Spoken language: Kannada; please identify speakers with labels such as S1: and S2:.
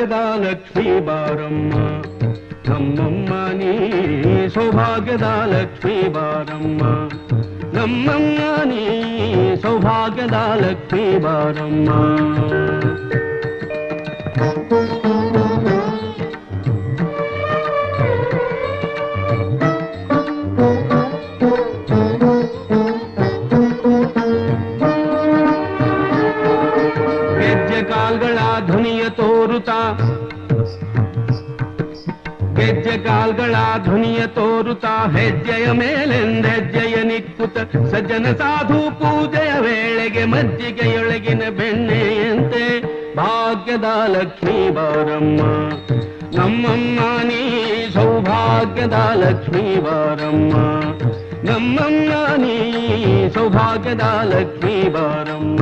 S1: ಸೌಭಾಗ್ಯದ ಲಕ್ಷ್ಮೀ ಬಾರಮ್ಮ ನಮ್ಮಮ್ಮ ನೀ ಸೌಭಾಗ್ಯದ ಲಕ್ಷ್ಮೀ ಬಾರಮ್ಮ ನಮ್ಮಮ್ಮ ನೀ ಸೌಭಾಗ್ಯದ ಲಕ್ಷ್ಮೀ ಬಾರಮ್ಮ ಗೆಜ್ಜೆ ಕಾಲ್ಗಳ ಧ್ವನಿಯ ತೋರುತ್ತಾ ಗೆಜ್ಜೆ ಕಾಲ್ಗಳ ಧ್ವನಿಯ ತೋರುತ್ತಾ ಹೆಜ್ಜೆಯ ಮೇಲೆಂದೆಜ್ಜೆಯ ನಿಕ್ಕುತ್ತ ಸಜ್ಜನ ಸಾಧು ಪೂಜೆಯ ವೇಳೆಗೆ ಮಜ್ಜಿಗೆಯೊಳಗಿನ ಬೆಣ್ಣೆಯಂತೆ ಭಾಗ್ಯದ ಲಕ್ಷ್ಮೀ ಬಾರಮ್ಮ ನಮ್ಮಮ್ಮ ನೀ ಸೌಭಾಗ್ಯದ ಲಕ್ಷ್ಮೀ ಬಾರಮ್ಮ ನಮ್ಮಮ್ಮ ನೀ ಸೌಭಾಗ್ಯದ ಲಕ್ಷ್ಮೀ ಬಾರಮ್ಮ